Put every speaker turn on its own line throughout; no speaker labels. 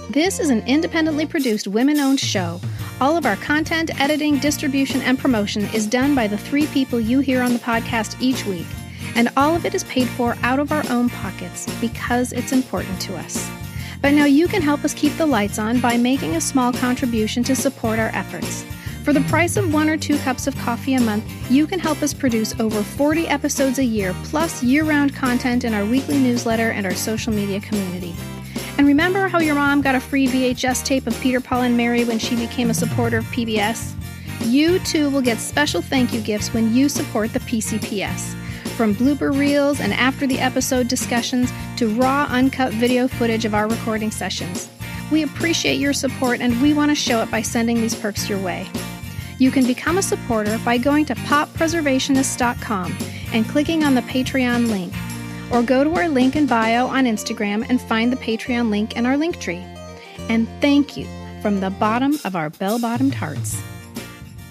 This is an independently produced, women-owned show. All of our content, editing, distribution, and promotion is done by the three people you hear on the podcast each week. And all of it is paid for out of our own pockets because it's important to us. But now you can help us keep the lights on by making a small contribution to support our efforts. For the price of 1 or 2 cups of coffee a month, you can help us produce over 40 episodes a year, plus year-round content in our weekly newsletter and our social media community. And remember how your mom got a free VHS tape of Peter, Paul, and Mary when she became a supporter of PBS? You too will get special thank you gifts when you support the PCPS. From blooper reels and after the episode discussions to raw, uncut video footage of our recording sessions. We appreciate your support and we want to show it by sending these perks your way. You can become a supporter by going to poppreservationists.com and clicking on the Patreon link. Or go to our link in bio on Instagram and find the Patreon link in our link tree. And thank you from the bottom of our bell-bottomed hearts.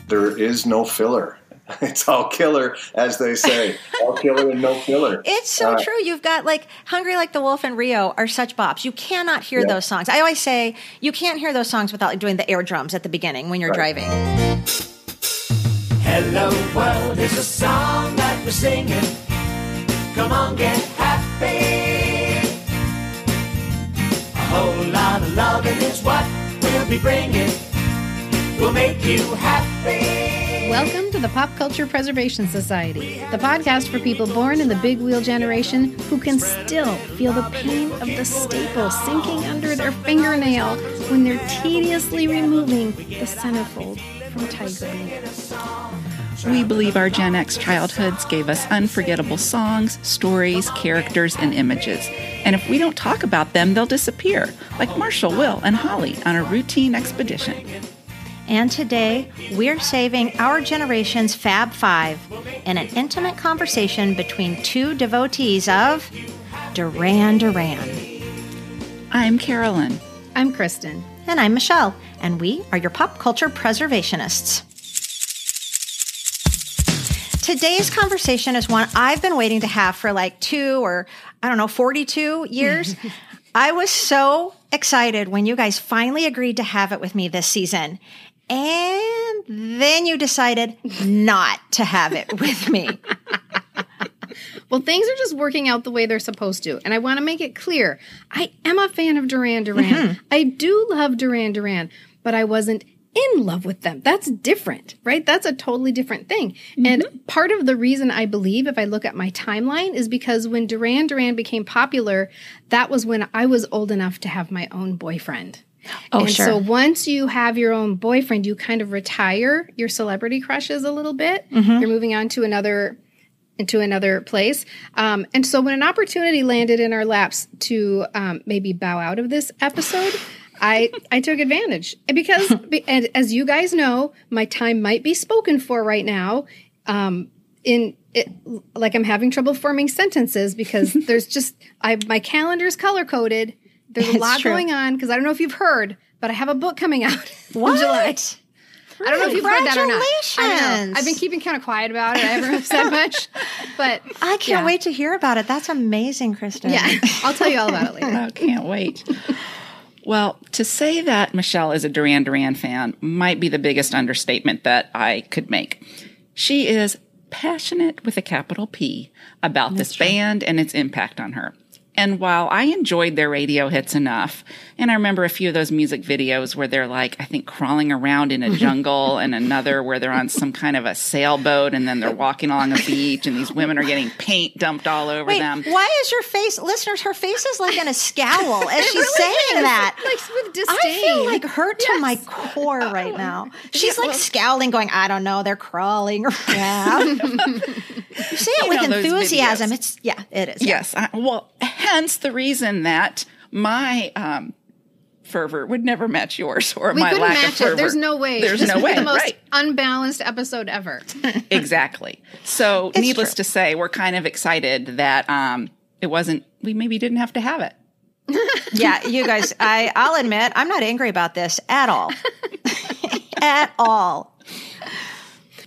There is no filler. It's all killer, as they say. All killer and no filler.
It's so true. You've got like Hungry Like the Wolf and Rio are such bops. You cannot hear those songs. I always say you can't hear those songs without like, doing the air drums at the beginning when you're driving.
Hello world is a song that we're singing. Come on, get happy. A whole lot of loving is what we'll be bringing. We'll make you happy.
Welcome to the Pop Culture Preservation Society, the podcast for people born in the big wheel generation who can still feel the pain of the staple sinking under their fingernail when they're tediously removing the centerfold from Tiger Beat.
We believe our Gen X childhoods gave us unforgettable songs, stories, characters, and images. And if we don't talk about them, they'll disappear, like Marshall, Will, and Holly on a routine expedition.
And today, we're saving our generation's Fab Five in an intimate conversation between two devotees of Duran Duran.
I'm Carolyn.
I'm Kristen.
And I'm Michelle. And we are your pop culture preservationists. Today's conversation is one I've been waiting to have for like 42 years. I was so excited when you guys finally agreed to have it with me this season. And then you decided not to have it with me.
Well, things are just working out the way they're supposed to. And I want to make it clear, I am a fan of Duran Duran. Mm-hmm. I do love Duran Duran, but I wasn't in love with them. That's different, right? That's a totally different thing. Mm-hmm. And part of the reason I believe, if I look at my timeline, is because when Duran Duran became popular, that was when I was old enough to have my own boyfriend.
Oh,
and
sure.
So once you have your own boyfriend, you kind of retire your celebrity crushes a little bit. Mm-hmm. You're moving on to another place. And so when an opportunity landed in our laps to maybe bow out of this episode, I took advantage because, and as you guys know, my time might be spoken for right now. Like I'm having trouble forming sentences because there's just my calendar's color coded. There's a lot going on because I don't know if you've heard, but I have a book coming out in July. I don't know if you've heard that or not. I know. I've been keeping kind of quiet about it. I haven't said much, but
I can't wait to hear about it. That's amazing, Kristen.
Yeah, I'll tell you all about it later.
I can't wait. Well, to say that Michelle is a Duran Duran fan might be the biggest understatement that I could make. She is passionate with a capital P about this band and its impact on her. And while I enjoyed their radio hits enough, and I remember a few of those music videos where they're like, I think crawling around in a jungle and another where they're on some kind of a sailboat and then they're walking along a beach and these women are getting paint dumped all over them.
Why is your face, listeners, her face is like in a scowl as she's really saying that.
Like with disdain.
I feel like hurt to my core right now. She's like scowling going, I don't know, they're crawling around. You say it with enthusiasm. It is.
Yes. Hence the reason that my fervor would never match yours or my lack of fervor.
There's no way.
There's no way.
The most unbalanced episode ever.
Exactly. So needless to say, we're kind of excited that we maybe didn't have to have it.
Yeah, you guys, I'll admit, I'm not angry about this at all. At all.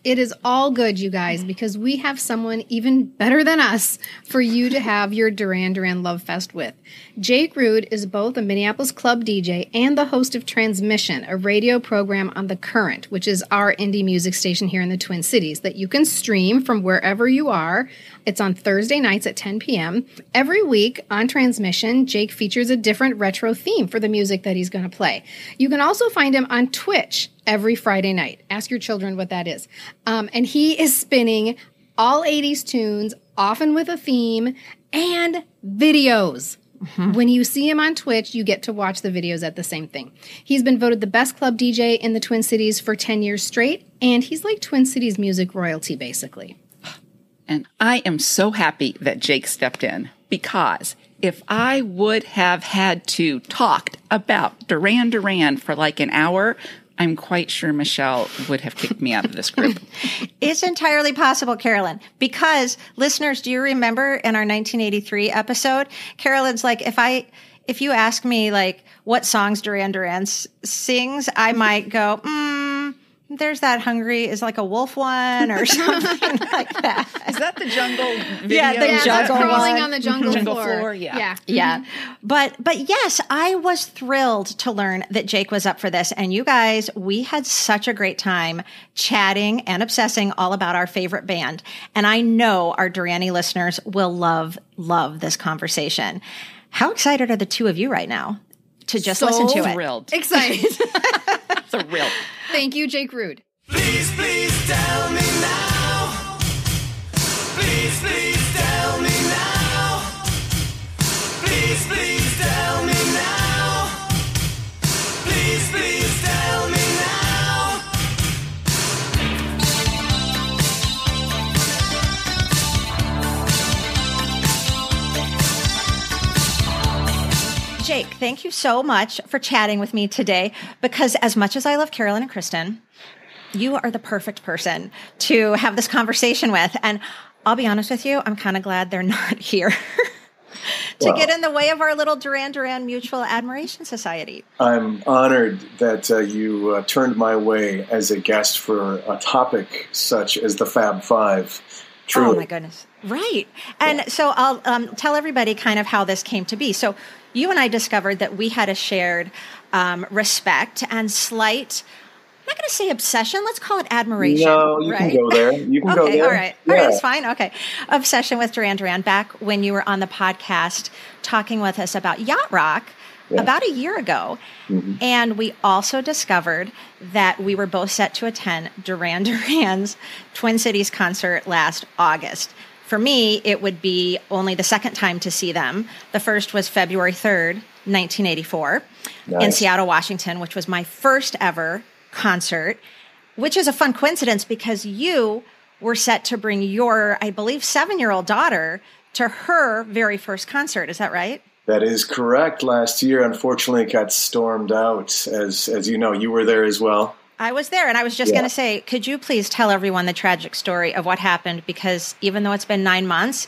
it is all good, you guys, because we have someone even better than us for you to have your Duran Duran Love Fest with. Jake Rudh is both a Minneapolis club DJ and the host of Transmission, a radio program on The Current, which is our indie music station here in the Twin Cities that you can stream from wherever you are. It's on Thursday nights at 10 p.m. Every week on Transmission, Jake features a different retro theme for the music that he's going to play. You can also find him on Twitch every Friday night. Ask your children what that is. And he is spinning all 80s tunes, often with a theme, and videos. Mm-hmm. When you see him on Twitch, you get to watch the videos at the same thing. He's been voted the best club DJ in the Twin Cities for 10 years straight, and he's like Twin Cities music royalty, basically.
And I am so happy that Jake stepped in, because if I would have had to talk about Duran Duran for like an hour, I'm quite sure Michelle would have kicked me out of this group.
It's entirely possible, Carolyn, because listeners, do you remember in our 1983 episode, Carolyn's like, if you ask me like what songs Duran Duran sings, I might go, there's that Hungry is like a wolf one or something like that.
Is that the jungle video?
Yeah, the jungle
crawling
one.
on the jungle floor.
Yeah.
But yes, I was thrilled to learn that Jake was up for this. And you guys, we had such a great time chatting and obsessing all about our favorite band. And I know our Duranie listeners will love this conversation. How excited are the two of you right now to just listen to it?
Thrilled.
Excited.
Thrilled.
Thank you, Jake Rudh.
Please, please tell me now. Please, please tell me now. Please, please tell me now. Please, please tell me now.
Jake, thank you so much for chatting with me today, because as much as I love Carolyn and Kristen, you are the perfect person to have this conversation with. And I'll be honest with you, I'm kind of glad they're not here to get in the way of our little Duran Duran Mutual Admiration Society.
I'm honored that you turned my way as a guest for a topic such as the Fab Five. Truly.
Oh, my goodness. Right. And so I'll tell everybody kind of how this came to be. So you and I discovered that we had a shared respect and slight, I'm not going to say obsession, let's call it admiration.
No, you can go there. You can go there.
All right. Yeah. All right, it's fine. Okay. Obsession with Duran Duran back when you were on the podcast talking with us about yacht rock about a year ago. Mm-hmm. And we also discovered that we were both set to attend Duran Duran's Twin Cities concert last August. For me, it would be only the second time to see them. The first was February 3rd, 1984 in Seattle, Washington, which was my first ever concert, which is a fun coincidence because you were set to bring your, I believe, 7-year-old daughter to her very first concert. Is that right?
That is correct. Last year, unfortunately, it got stormed out. As you know, you were there as well.
I was there, and I was just going to say, could you please tell everyone the tragic story of what happened? Because even though it's been 9 months,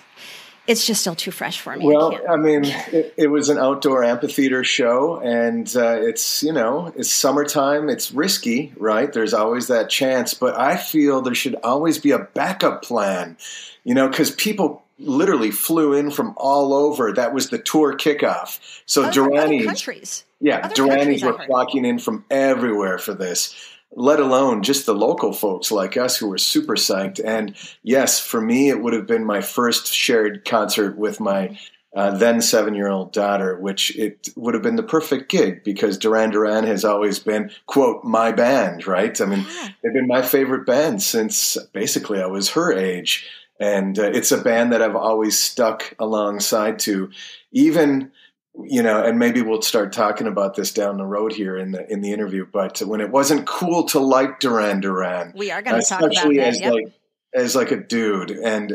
it's just still too fresh for me.
Well, I mean, it was an outdoor amphitheater show, and it's summertime. It's risky, right? There's always that chance, but I feel there should always be a backup plan, because people literally flew in from all over. That was the tour kickoff. So Duranies,
countries.
Duranies were flocking in from everywhere for this, let alone just the local folks like us who were super psyched. And yes, for me, it would have been my first shared concert with my then 7-year-old daughter, which it would have been the perfect gig because Duran Duran has always been, quote, my band, right? I mean, they've been my favorite band since basically I was her age. And it's a band that I've always stuck alongside to, even, and maybe we'll start talking about this down the road here in the interview. But when it wasn't cool to like Duran Duran,
we are going to talk about that,
as like a dude, and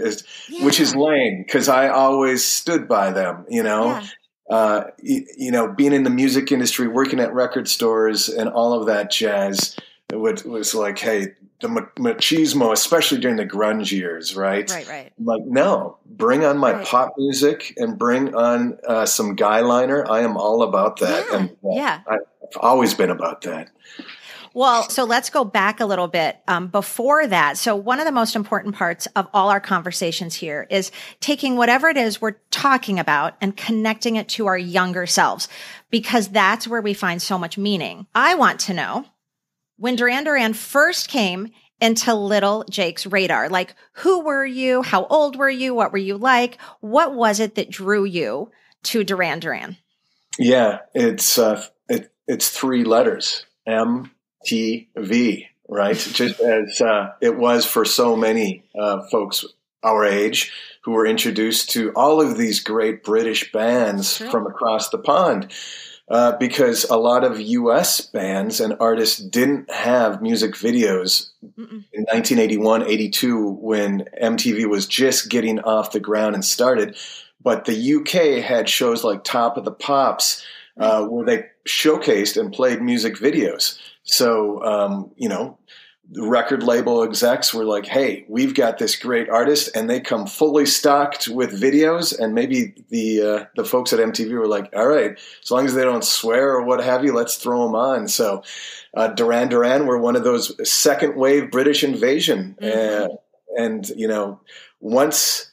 which is lame because I always stood by them. Being in the music industry, working at record stores, and all of that jazz. It was like, hey, the machismo, especially during the grunge years, right?
Right.
I'm like, no, bring on my pop music and bring on some guy liner. I am all about that.
Yeah.
And I've always been about that.
Well, so let's go back a little bit before that. So one of the most important parts of all our conversations here is taking whatever it is we're talking about and connecting it to our younger selves, because that's where we find so much meaning. I want to know, when Duran Duran first came into little Jake's radar, like, who were you? How old were you? What were you like? What was it that drew you to Duran Duran?
Yeah, it's 3 letters, MTV, right? Just as it was for so many folks our age who were introduced to all of these great British bands from across the pond. Because a lot of U.S. bands and artists didn't have music videos in 1981, 82, when MTV was just getting off the ground and started. But the UK had shows like Top of the Pops, where they showcased and played music videos. So, the record label execs were like, hey, we've got this great artist, and they come fully stocked with videos. And maybe the folks at MTV were like, all right, as long as they don't swear or what have you, let's throw them on. So Duran Duran were one of those second wave British invasion. And once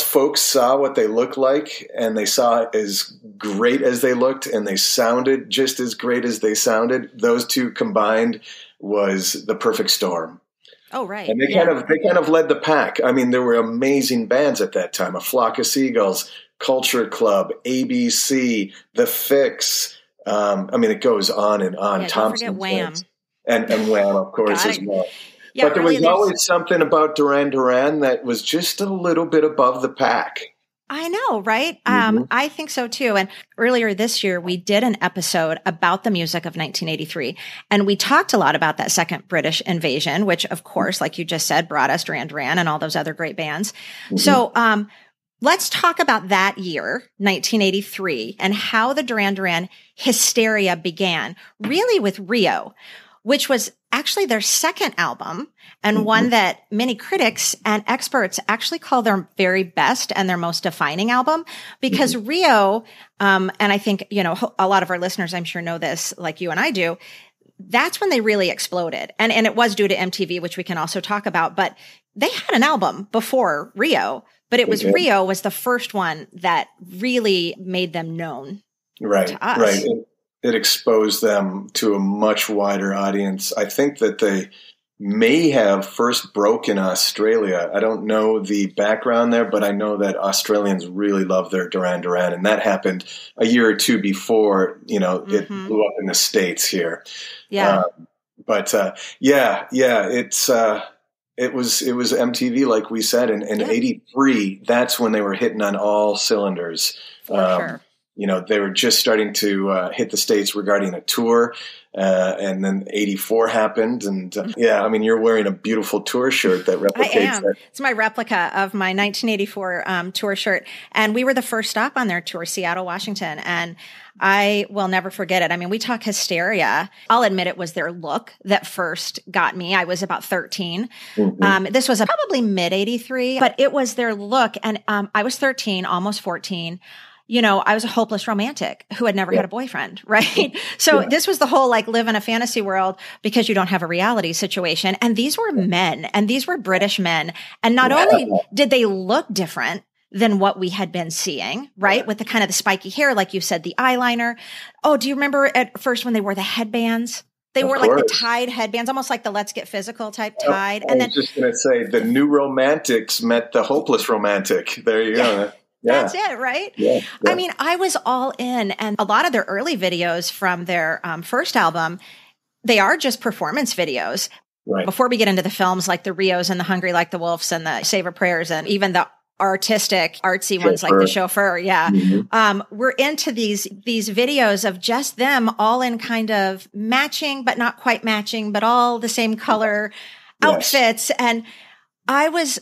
folks saw what they looked like, and they saw as great as they looked, and they sounded just as great as they sounded, those two combined was the perfect storm.
Oh, right.
And they kind of led the pack. I mean, there were amazing bands at that time: A Flock of Seagulls, Culture Club, ABC, The Fix. It goes on and on.
Yeah, don't forget Wham.
And Wham, of course, as well.
Yeah,
but there was always something about Duran Duran that was just a little bit above the pack.
I know, right? I think so too. And earlier this year, we did an episode about the music of 1983. And we talked a lot about that second British invasion, which, of course, like you just said, brought us Duran Duran and all those other great bands. So let's talk about that year, 1983, and how the Duran Duran hysteria began, really with Rio, which was actually their second album, and one that many critics and experts actually call their very best and their most defining album, because Rio, and I think, a lot of our listeners, I'm sure, know this like you and I do, that's when they really exploded. And it was due to MTV, which we can also talk about, but they had an album before Rio, but it was Rio was the first one that really made them known to us.
Right. It exposed them to a much wider audience. I think that they may have first broke in Australia. I don't know the background there, but I know that Australians really love their Duran Duran, and that happened a year or two before, it blew up in the States here.
Yeah.
It was MTV, like we said, and in 83, that's when they were hitting on all cylinders.
For sure.
They were just starting to hit the States regarding a tour, and then 84 happened. And you're wearing a beautiful tour shirt that replicates
I am.
that.
It's my replica of my 1984 tour shirt. And we were the first stop on their tour, Seattle, Washington. And I will never forget it. I mean, we talk hysteria. I'll admit it was their look that first got me. I was about 13. This was probably mid 83, but it was their look. And I was 13, almost 14. I was a hopeless romantic who had never had a boyfriend, right? So this was the whole live in a fantasy world because you don't have a reality situation. And these were men, and these were British men. And not only did they look different than what we had been seeing, right? With the kind of the spiky hair, like you said, the eyeliner. Oh, do you remember at first when they wore the headbands? They wore like the tied headbands, almost like the Let's Get Physical type tied.
I was just going to say the new romantics met the hopeless romantic. There you go. Yeah.
That's it, right?
Yeah.
I mean, I was all in, and a lot of their early videos from their first album, they are just performance videos.
Right.
Before we get into the films like the Rios and the Hungry Like the Wolves and the Save Our Prayers and even the artistic, artsy ones like the Chauffeur. Yeah. We're into these videos of just them all in kind of matching, but not quite matching, but all the same color outfits. And I was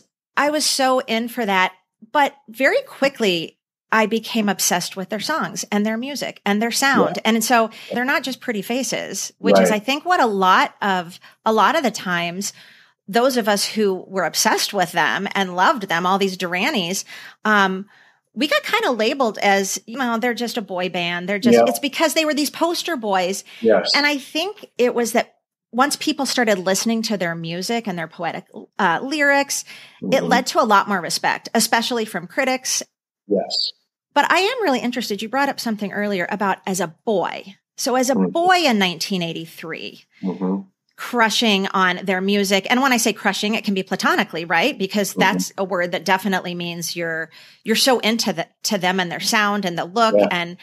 so in for that. But very quickly, I became obsessed with their songs and their music and their sound. And so they're not just pretty faces, which is, I think, what a lot of the times, those of us who were obsessed with them and loved them, all these Duranies, we got kind of labeled as, they're just a boy band. They're just, it's because they were these poster boys.
Yes.
And I think it was that once people started listening to their music and their poetic lyrics, it led to a lot more respect, especially from critics.
Yes.
But I am really interested. You brought up something earlier about as a boy. So as a boy in 1983, crushing on their music. And when I say crushing, it can be platonically, right? Because that's a word that definitely means you're so into to them and their sound and the look.
Yeah.
And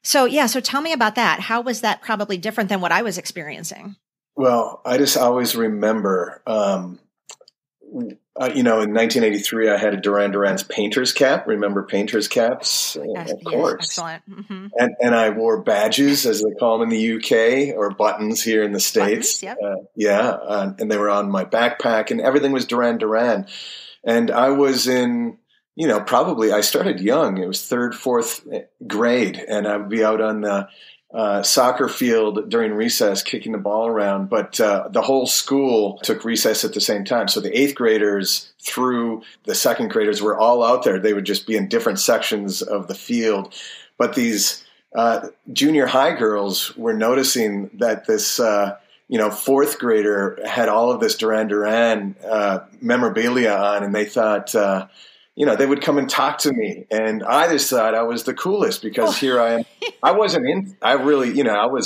so tell me about that. How was that probably different than what I was experiencing?
Well, I just always remember, in 1983, I had a Duran Duran's painter's cap. Remember painter's caps? Of course.
Excellent.
And I wore badges, as they call them in the UK, or buttons here in the States.
Buttons, yep.
And they were on my backpack, and everything was Duran Duran. And I was in, probably I started young. It was 3rd, 4th grade, and I'd be out on the soccer field during recess kicking the ball around, but the whole school took recess at the same time. So the 8th graders through the 2nd graders were all out there. They would just be in different sections of the field. But these junior high girls were noticing that this 4th grader had all of this Duran Duran memorabilia on, and they thought they would come and talk to me. And I just thought I was the coolest because here I am. I was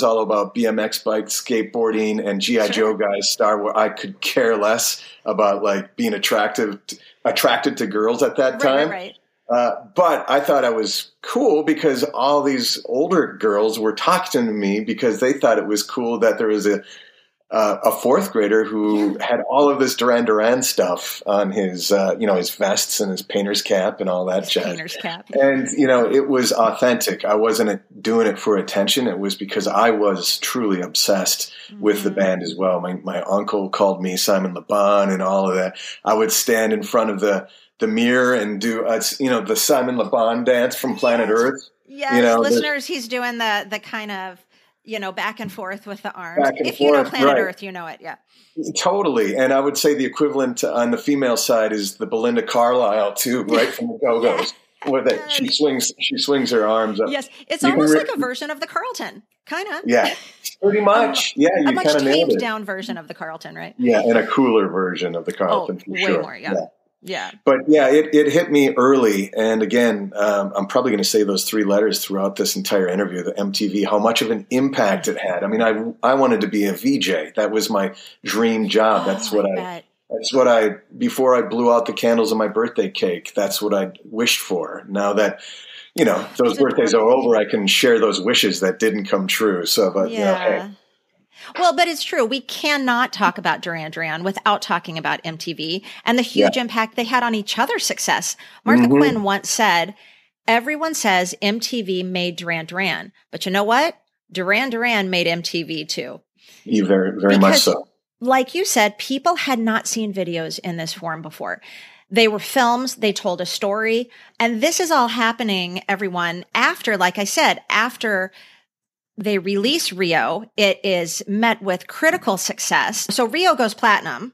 all about BMX bikes, skateboarding, and G.I. Joe guys, Star Wars. I could care less about like being attracted to girls at that time.
Right.
But I thought I was cool because all these older girls were talking to me because they thought it was cool that there was a 4th grader who had all of this Duran Duran stuff on his, his vests and his painter's cap and all that jazz.
Painter's cap.
And, it was authentic. I wasn't doing it for attention. It was because I was truly obsessed with the band as well. My uncle called me Simon Le Bon and all of that. I would stand in front of the mirror and do, the Simon Le Bon dance from Planet Earth.
Yes, listeners, he's doing the kind of, back and forth with the arms. If you know Planet Earth, you know it. Yeah.
Totally. And I would say the equivalent on the female side is the Belinda Carlisle too, right from the Go-Go's. Where she swings her arms up.
Yes. It's almost like a version of the Carlton. Kind of.
Yeah. Pretty much. You kind of nailed it. A much tamed
down version of the Carlton, right?
Yeah. And a cooler version of the Carlton for
way
sure.
More, yeah. Yeah.
But yeah, it hit me early. And again, I'm probably going to say those 3 letters throughout this entire interview, the MTV, how much of an impact it had. I mean, I wanted to be a VJ. That was my dream job. That's what before I blew out the candles on my birthday cake, that's what I wished for. Now that, those birthdays are over, I can share those wishes that didn't come true. So, hey.
Well, but it's true. We cannot talk about Duran Duran without talking about MTV and the huge impact they had on each other's success. Martha Quinn once said, everyone says MTV made Duran Duran, but you know what? Duran Duran made MTV too.
Very, very much so.
Like you said, people had not seen videos in this form before. They were films. They told a story. And this is all happening, everyone, after, like I said, after they release Rio, it is met with critical success. So Rio goes platinum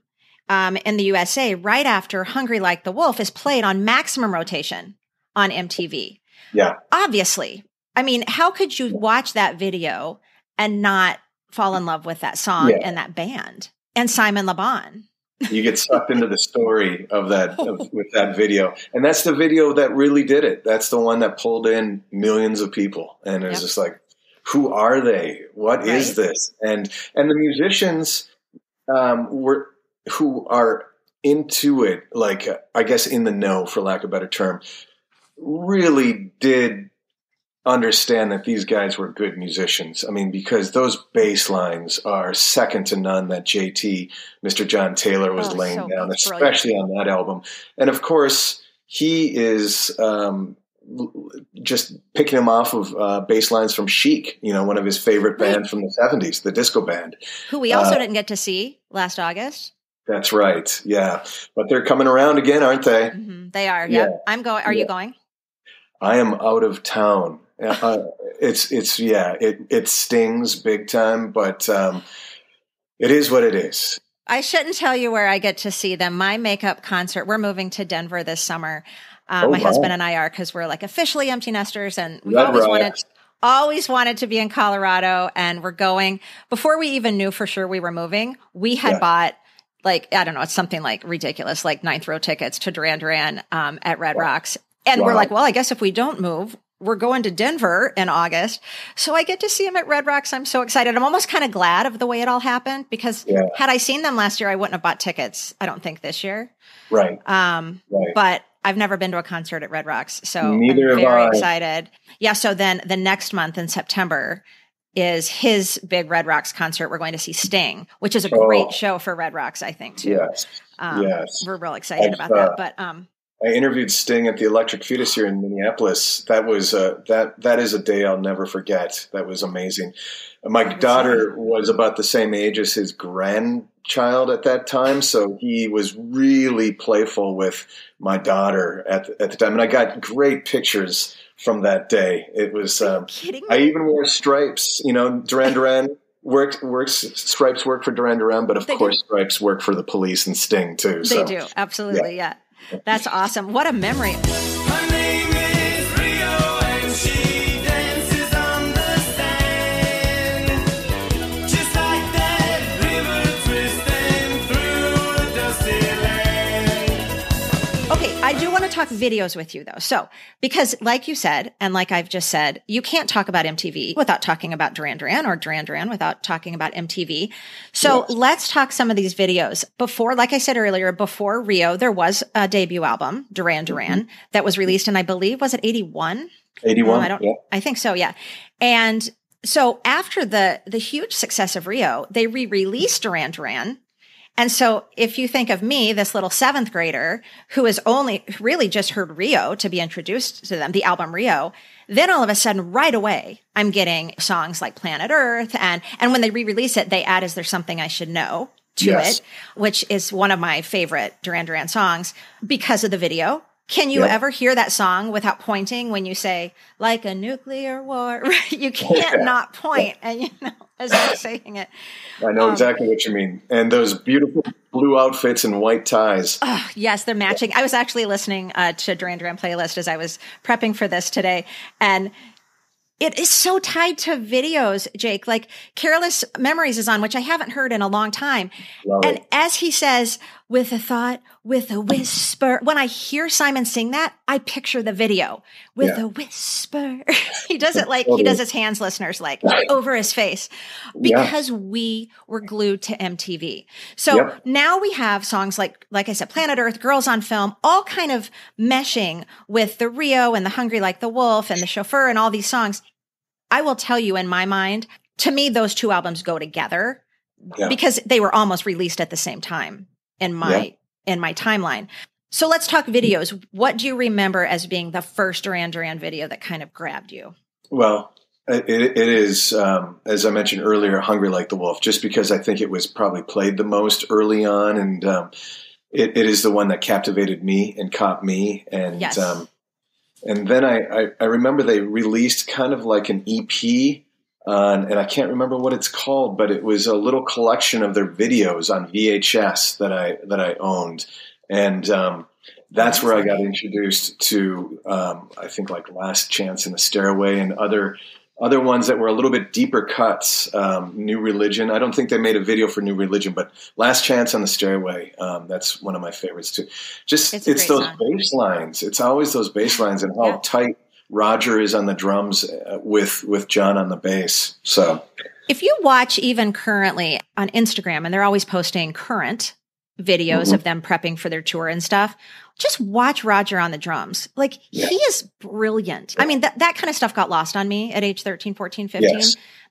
in the USA right after Hungry Like the Wolf is played on maximum rotation on MTV.
Yeah.
Obviously. I mean, how could you watch that video and not fall in love with that song and that band and Simon Le Bon?
You get sucked into the story of that with that video. And that's the video that really did it. That's the one that pulled in millions of people. And it was just like, who are they? What is this? And the musicians who are into it, like I guess in the know, for lack of a better term, really did understand that these guys were good musicians. I mean, because those bass lines are second to none that JT, Mr. John Taylor, was laying down, especially on that album. And of course, he is just picking him off of bass lines from Chic, one of his favorite bands from the 70s, the disco band. Who
we also didn't get to see last August.
That's right. Yeah. But they're coming around again, aren't they?
Mm-hmm. They are. Yeah. I'm going. Are you going?
I am out of town. It stings big time, but it is what it is.
I shouldn't tell you where I get to see them. My makeup concert, we're moving to Denver this summer. My husband and I are, because we're like officially empty nesters, and we've always wanted always wanted to be in Colorado, and we're going. Before we even knew for sure we were moving, we had bought, like, I don't know, it's something like ridiculous, like 9th row tickets to Duran Duran at Red Rocks. And we're like, well, I guess if we don't move, we're going to Denver in August. So I get to see him at Red Rocks. I'm so excited. I'm almost kind of glad of the way it all happened, because had I seen them last year, I wouldn't have bought tickets, I don't think, this year.
Right.
But I've never been to a concert at Red Rocks. So
Neither
I'm
have
very
I.
excited. Yeah. So then the next month in September is his big Red Rocks concert. We're going to see Sting, which is a great show for Red Rocks, I think, too.
Yes.
We're real excited about that. But
I interviewed Sting at the Electric Fetus here in Minneapolis. That was that is a day I'll never forget. That was amazing. My daughter was about the same age as his grandchild at that time, so he was really playful with my daughter at the time, and I got great pictures from that day. It was.
Are you kidding me?
I even wore stripes. You know, Duran Duran works. Stripes work for Duran Duran, but of course, stripes work for the Police and Sting too.
They do, absolutely, yeah. That's awesome. What a memory.
Her name is Rio, and she dances on the sand, just like that river twisting through a dusty land.
Okay, I do want to talk videos with you, though. So, because like you said, and like I've just said, you can't talk about MTV without talking about Duran Duran, or Duran Duran without talking about MTV. So let's talk some of these videos. Before, like I said earlier, before Rio, there was a debut album, Duran Duran, that was released in, I believe, was it 81?
81.
I think so, yeah. And so after the huge success of Rio, they re-released Duran Duran. And so if you think of me, this little 7th grader who has only really just heard Rio to be introduced to them, the album Rio, then all of a sudden right away, I'm getting songs like Planet Earth. And when they re-release it, they add Is There Something I Should Know to it, which is one of my favorite Duran Duran songs because of the video. Can you ever hear that song without pointing when you say, like a nuclear war? You can't not point. And, you know, as you're saying it.
I know exactly what you mean. And those beautiful blue outfits and white ties.
Oh, yes, they're matching. I was actually listening to Duran Duran playlist as I was prepping for this today. And it is so tied to videos, Jake. Like Careless Memories is on, which I haven't heard in a long time. And as he says, with a thought, with a whisper, when I hear Simon sing that, I picture the video with a whisper. He does it like he does his hands, listeners, like over his face, because we were glued to MTV. So now we have songs like I said, Planet Earth, Girls on Film, all kind of meshing with the Rio and the Hungry Like the Wolf and the Chauffeur and all these songs. I will tell you, in my mind, to me, those two albums go together because they were almost released at the same time in my timeline. So let's talk videos. What do you remember as being the first Duran Duran video that kind of grabbed you?
Well, it is, as I mentioned earlier, Hungry Like the Wolf, just because I think it was probably played the most early on. And it is the one that captivated me and caught me. And and then I remember they released kind of like an EP and I can't remember what it's called, but it was a little collection of their videos on VHS that I owned. And that's where I got introduced to, I think, like Last Chance in the Stairway and other ones that were a little bit deeper cuts. New Religion. I don't think they made a video for New Religion, but Last Chance on the Stairway. That's one of my favorites too. It's those bass lines. It's always those bass lines and how tight Roger is on the drums with John on the bass. So
if you watch even currently on Instagram, and they're always posting current videos of them prepping for their tour and stuff, just watch Roger on the drums. Like he is brilliant. I mean, that kind of stuff got lost on me at age 13, 14, 15,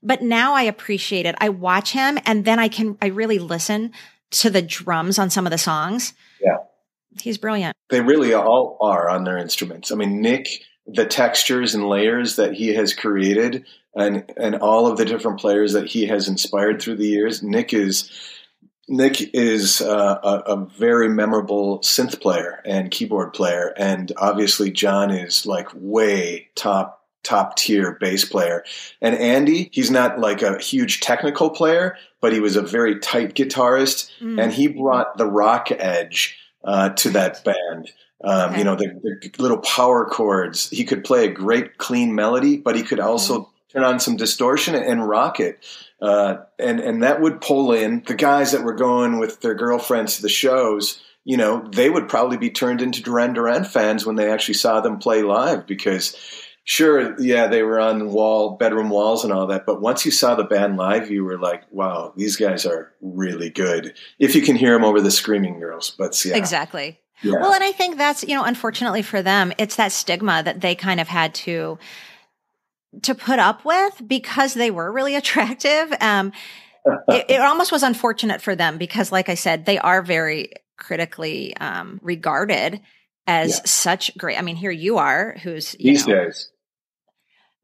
but now I appreciate it. I watch him and then I really listen to the drums on some of the songs. Yeah. He's brilliant.
They really all are on their instruments. I mean, Nick, the textures and layers that he has created and all of the different players that he has inspired through the years, Nick is a very memorable synth player and keyboard player. And obviously John is like way top tier bass player. And Andy, he's not like a huge technical player, but he was a very tight guitarist. And he brought the rock edge to that band. You know, the little power chords. He could play a great clean melody, but he could also turn on some distortion and rock it. And that would pull in the guys that were going with their girlfriends to the shows. You know, they would probably be turned into Duran Duran fans when they actually saw them play live, because sure, yeah, they were on bedroom walls and all that. But once you saw the band live, you were like, wow, these guys are really good. If you can hear them over the screaming girls. But yeah.
Exactly.
Yeah.
Well, and I think that's, unfortunately for them, it's that stigma that they kind of had to put up with because they were really attractive. It almost was unfortunate for them because, like I said, they are very critically regarded as such great. I mean, here you are, who's
these days.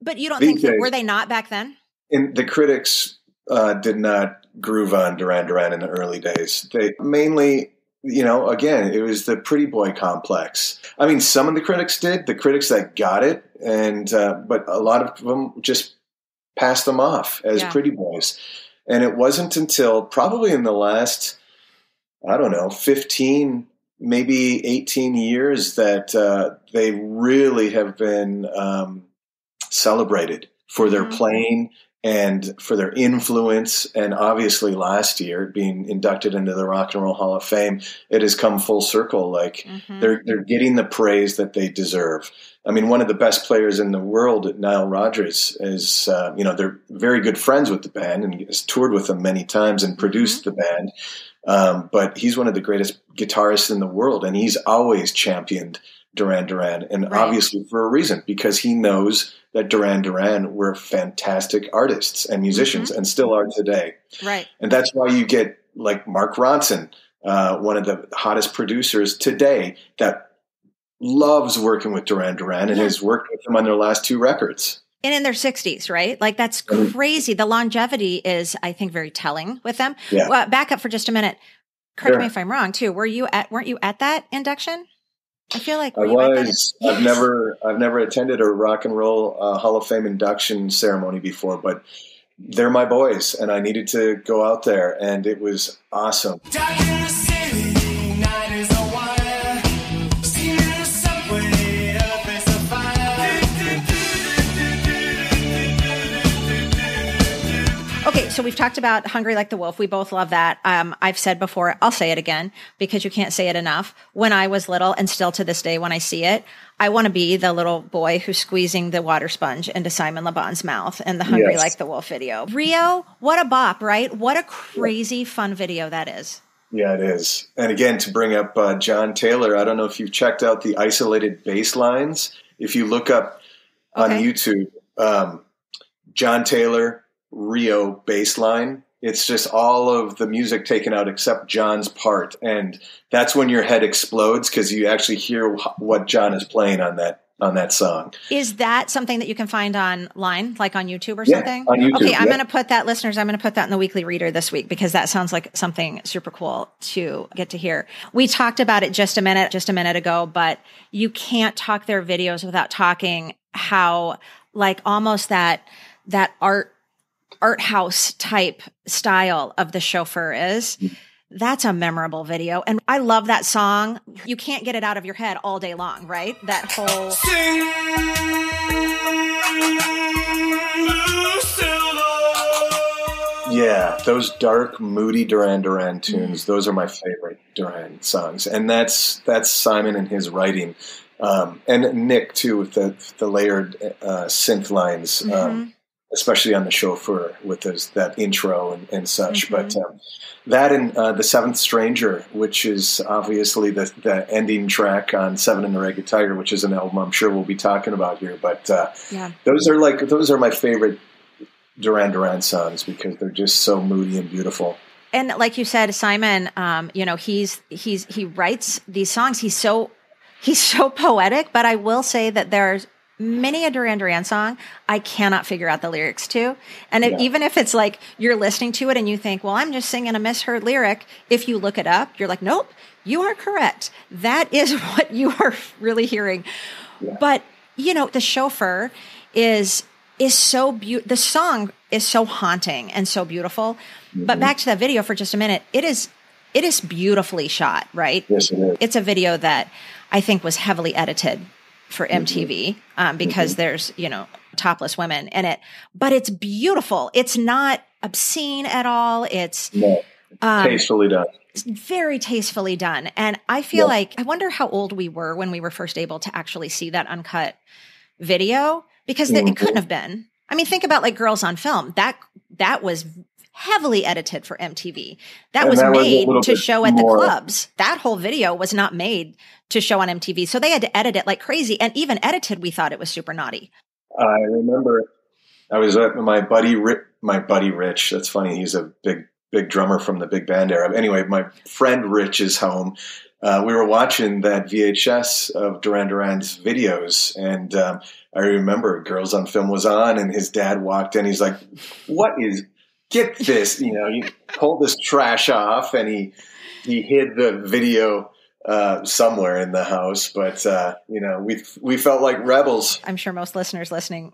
But you don't think that were they not back then?
And the critics did not groove on Duran Duran in the early days. They mainly, again, it was the pretty boy complex. I mean, some of the critics did, the critics that got it, and but a lot of them just passed them off as pretty boys. And it wasn't until probably in the last, 15, maybe 18 years that they really have been celebrated for their playing and for their influence. And obviously last year being inducted into the Rock and Roll Hall of Fame, it has come full circle. Like they're getting the praise that they deserve. I mean, one of the best players in the world, Nile Rodgers, is, they're very good friends with the band and has toured with them many times and produced the band. But he's one of the greatest guitarists in the world, and he's always championed Duran Duran, and obviously for a reason, because he knows that Duran Duran were fantastic artists and musicians and still are today. Right. And that's why you get like Mark Ronson, one of the hottest producers today that loves working with Duran Duran and has worked with them on their last 2 records.
And in their 60s, right? Like, that's crazy. The longevity is, I think, very telling with them. Yeah. Well, back up for just a minute. Correct me if I'm wrong, too. Weren't you at that induction? I feel like
I was. I've never attended a Rock and Roll Hall of Fame induction ceremony before, but they're my boys, and I needed to go out there, and it was awesome.
Okay, so we've talked about Hungry Like the Wolf. We both love that. I've said before, I'll say it again because you can't say it enough. When I was little, and still to this day when I see it, I want to be the little boy who's squeezing the water sponge into Simon Le Bon's mouth in the Hungry Like the Wolf video. Rio, what a bop, right? What a crazy fun video that is.
Yeah, it is. And again, to bring up John Taylor, I don't know if you've checked out the isolated bass lines. If you look up on YouTube, John Taylor, Rio bass line, it's just all of the music taken out except John's part. And that's when your head explodes because you actually hear what John is playing on that song.
Is that something that you can find online, like on YouTube or something?
On YouTube,
okay, I'm going to put that, listeners, I'm going to put that in the Weekly Reader this week because that sounds like something super cool to get to hear. We talked about it just a minute ago, but you can't talk their videos without talking how, like, almost that art house type style of The Chauffeur is. That's a memorable video. And I love that song. You can't get it out of your head all day long, right? That whole...
Yeah, those dark, moody Duran Duran tunes, those are my favorite Duran songs. And that's Simon and his writing. And Nick, too, with the layered synth lines. Especially on The Chauffeur with that intro and such. But that and The Seventh Stranger, which is obviously the ending track on Seven and the Ragged Tiger, which is an album I'm sure we'll be talking about here. But those are my favorite Duran Duran songs because they're just so moody and beautiful.
And like you said, Simon, he writes these songs. He's so poetic, but I will say that there's many a Duran Duran song I cannot figure out the lyrics to. And even if it's like you're listening to it and you think, well, I'm just singing a misheard lyric, if you look it up, you're like, nope, you are correct. That is what you are really hearing. Yeah. But, The Chauffeur is so beautiful. The song is so haunting and so beautiful. But back to that video for just a minute, it is beautifully shot, right?
Yes, it is.
It's a video that I think was heavily edited for MTV because there's, topless women in it, but it's beautiful. It's not obscene at all. It's
tastefully done.
It's very tastefully done. And I feel like, I wonder how old we were when we were first able to actually see that uncut video, because it couldn't have been. I mean, think about like Girls on Film. That was heavily edited for MTV. That was made to show at the clubs. That whole video was not made to show on MTV. So they had to edit it like crazy. And even edited, we thought it was super naughty.
I remember I was at my buddy Rich. That's funny. He's a big drummer from the big band era. Anyway, my friend Rich's home. We were watching that VHS of Duran Duran's videos, and I remember Girls on Film was on, and his dad walked in. He's like, get this, he pulled this trash off, and he hid the video somewhere in the house. But, we felt like rebels.
I'm sure most listeners listening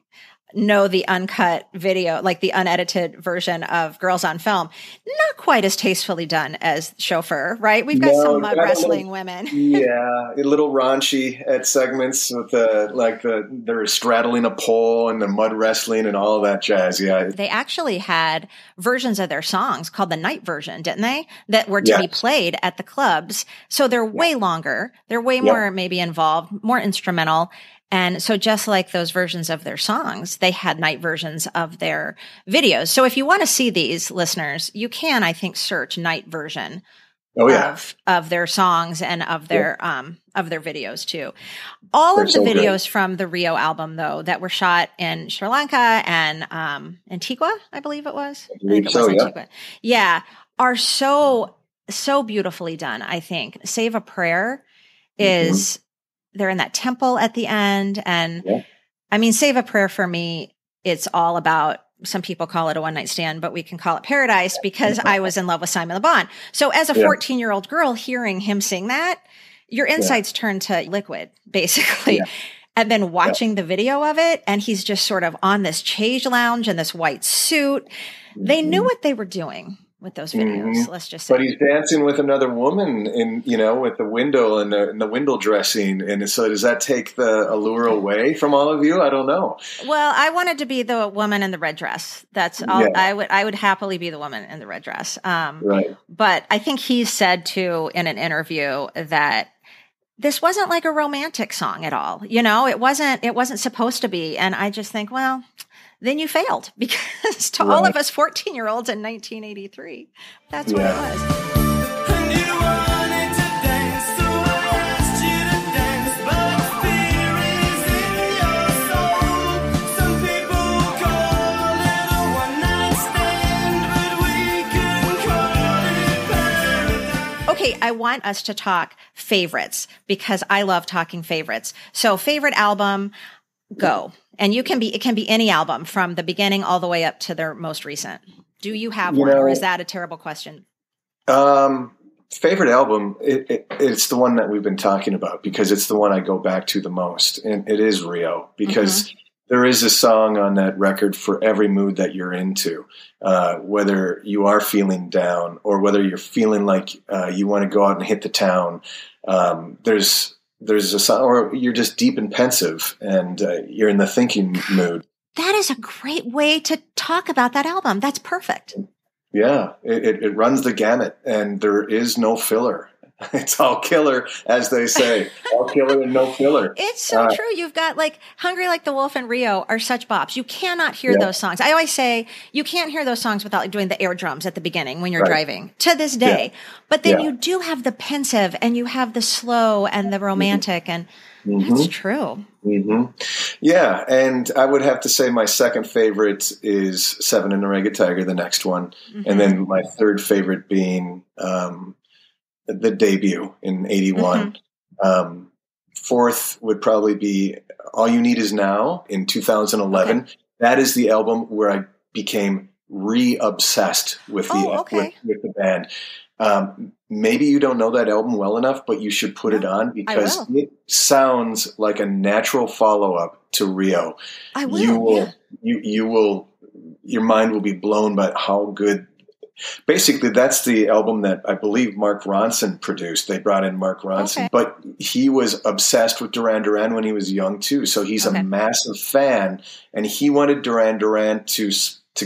know the uncut video, like the unedited version of Girls on Film. Not quite as tastefully done as Chauffeur, right? We've got some mud wrestling women.
Yeah, a little raunchy at segments with they're straddling a pole and the mud wrestling and all that jazz. Yeah,
they actually had versions of their songs called the night version, didn't they? That were to be played at the clubs. So they're way longer. They're way more maybe involved, more instrumental. And so just like those versions of their songs, they had night versions of their videos. So if you want to see these, listeners, you can, I think, search night version of their songs and of their videos too. All of the videos from the Rio album, though, that were shot in Sri Lanka and Antigua, I believe it was. I think it was Antigua. Yeah, are so beautifully done, I think. Save a Prayer is... They're in that temple at the end. And I mean, Save a Prayer for me, it's all about, some people call it a one night stand, but we can call it paradise, because I was in love with Simon Le Bon. So as a 14-year-old girl hearing him sing that, your insides turn to liquid, basically. Yeah. And then watching the video of it, and he's just sort of on this chaise lounge in this white suit. They knew what they were doing with those videos, let's just say.
But he's dancing with another woman with the window and the window dressing. And so does that take the allure away from all of you? I don't know.
Well, I wanted to be the woman in the red dress. That's all. I would happily be the woman in the red dress.
Right.
But I think he said too in an interview that this wasn't like a romantic song at all. It wasn't supposed to be. And I just think, well, then you failed, because to all of us 14-year-olds in 1983, that's what it was.
And you wanted to dance, so I asked you to dance, but fear is in your soul. Some people call it a one-night stand, but we can call it paradise.
Okay, I want us to talk favorites, because I love talking favorites. So favorite album, go. And it can be any album from the beginning all the way up to their most recent. Do you have one, or is that a terrible question?
Favorite album, it's the one that we've been talking about, because it's the one I go back to the most. And it is Rio, because there is a song on that record for every mood that you're into, whether you are feeling down or whether you're feeling like you want to go out and hit the town. There's a song, or you're just deep and pensive, and you're in the thinking mood.
That is a great way to talk about that album. That's perfect.
Yeah, it runs the gamut, and there is no filler. It's all killer, as they say. All killer and no filler.
It's so true. You've got like Hungry Like the Wolf and Rio are such bops. You cannot hear those songs. I always say you can't hear those songs without like doing the air drums at the beginning when you're driving, to this day. Yeah. But then you do have the pensive, and you have the slow and the romantic, and that's true.
Yeah, and I would have to say my second favorite is Seven and the Ragged Tiger, the next one. And then my third favorite being the debut in 81. Fourth would probably be All You Need Is Now in 2011. Okay. That is the album where I became re-obsessed with with the band. Maybe you don't know that album well enough, but you should put it on, because it sounds like a natural follow-up to Rio.
I will.
You will. Your mind will be blown by how good Basically, that's the album that I believe Mark Ronson produced. They brought in Mark Ronson, but he was obsessed with Duran Duran when he was young too. So he's a massive fan, and he wanted Duran Duran to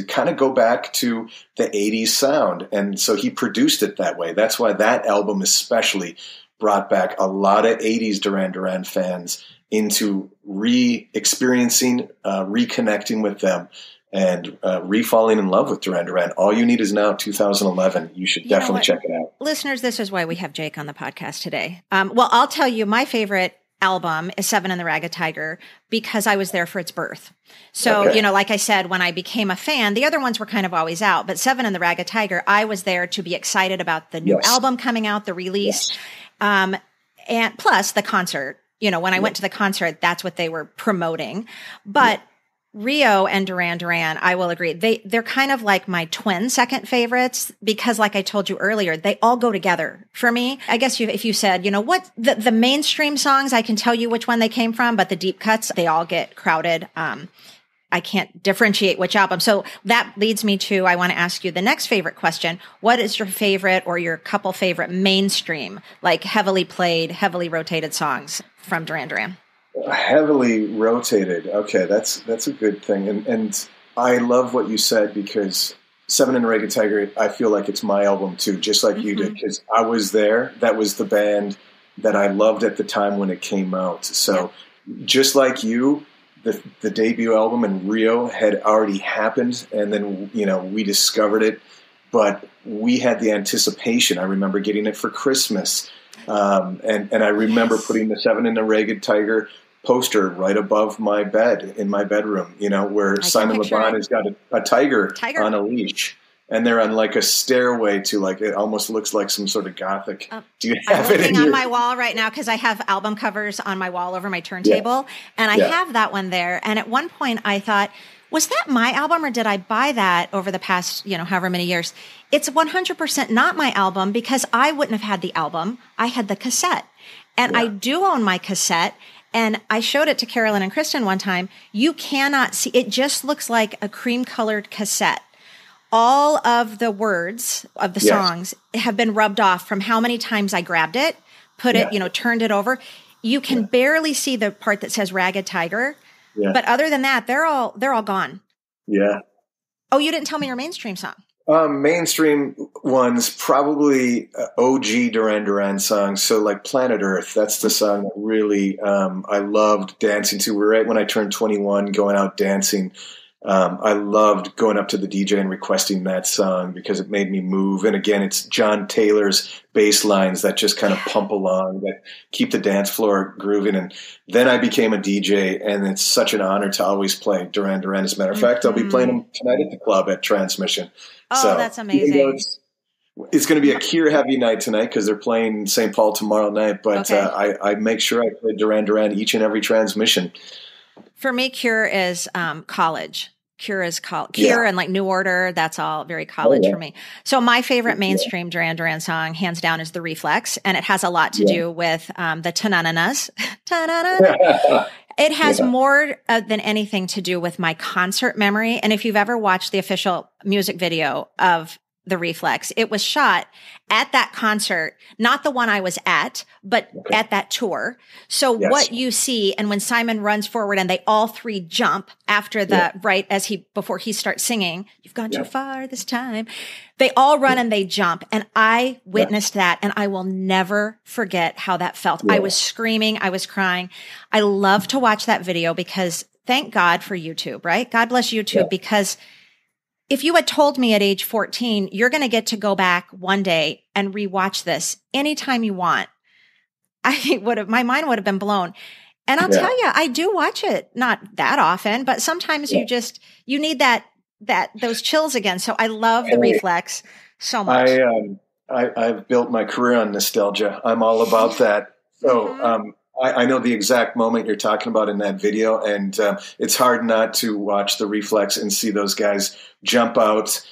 kind of go back to the 80s sound. And so he produced it that way. That's why that album especially brought back a lot of 80s Duran Duran fans into re-experiencing, reconnecting with them, and re-falling in love with Duran Duran. All You Need Is Now, 2011. You should definitely check it out.
Listeners, this is why we have Jake on the podcast today. Well, I'll tell you, my favorite album is Seven and the Ragged Tiger because I was there for its birth. So, like I said, when I became a fan, the other ones were kind of always out, but Seven and the Ragged Tiger, I was there to be excited about the new album coming out, the release, and plus the concert. When I went to the concert, that's what they were promoting. But Rio and Duran Duran, I will agree. They're kind of like my twin second favorites because, like I told you earlier, they all go together for me. I guess if you said, what the mainstream songs, I can tell you which one they came from, but the deep cuts, they all get crowded. I can't differentiate which album. So that leads me to, I want to ask you the next favorite question. What is your favorite or your couple favorite mainstream, like heavily played, heavily rotated songs from Duran Duran?
Heavily rotated. Okay, that's a good thing. And I love what you said because Seven and the Ragged Tiger, I feel like it's my album too, just like you did, because I was there. That was the band that I loved at the time when it came out. So just like you, the debut album in Rio had already happened, and then, we discovered it, but we had the anticipation. I remember getting it for Christmas. And I remember putting the Seven and the Ragged Tiger poster right above my bed in my bedroom, where Simon Le Bon has got a tiger on a leash, and they're on like a stairway to it almost looks like some sort of gothic. Do you have it
on my wall right now because I have album covers on my wall over my turntable, and I have that one there. And at one point I thought, was that my album or did I buy that over the past, however many years? It's 100% not my album because I wouldn't have had the album. I had the cassette, and I do own my cassette. And I showed it to Carolyn and Kristen one time. You cannot see, it just looks like a cream colored cassette. All of the words of the songs have been rubbed off from how many times I grabbed it, put it, turned it over. You can barely see the part that says Ragged Tiger. Yeah. But other than that, they're all gone.
Yeah.
Oh, you didn't tell me your mainstream song.
Mainstream ones, probably OG Duran Duran songs. So like Planet Earth, that's the song that really I loved dancing to. Right when I turned 21, going out dancing. I loved going up to the DJ and requesting that song because it made me move. And again, it's John Taylor's bass lines that just kind of pump along, that keep the dance floor grooving. And then I became a DJ, and it's such an honor to always play Duran Duran. As a matter of fact, I'll be playing them tonight at the club at Transmission.
Oh, so, that's amazing.
It's going to be a Cure heavy night tonight because they're playing St. Paul tomorrow night. But I make sure I play Duran Duran each and every transmission.
For me, Cure is college. Cure is Cure and like New Order. That's all very college for me. So my favorite mainstream Duran Duran song, hands down, is The Reflex. And it has a lot to do with the ta-na-na-nas. Ta-na-na. It has more than anything to do with my concert memory. And if you've ever watched the official music video of The Reflex, it was shot at that concert, not the one I was at, but at that tour. So what you see, and when Simon runs forward and they all three jump after before he starts singing, "You've gone too far this time," they all run and they jump. And I witnessed that, and I will never forget how that felt. I was screaming. I was crying. I love to watch that video because thank God for YouTube, right? God bless YouTube, because if you had told me at age 14, you're going to get to go back one day and rewatch this anytime you want, my mind would have been blown. And I'll tell you, I do watch it, not that often, but sometimes you need those chills again. So I love The Reflex so much.
I've built my career on nostalgia. I'm all about that. So, I know the exact moment you're talking about in that video, and it's hard not to watch The Reflex and see those guys jump out,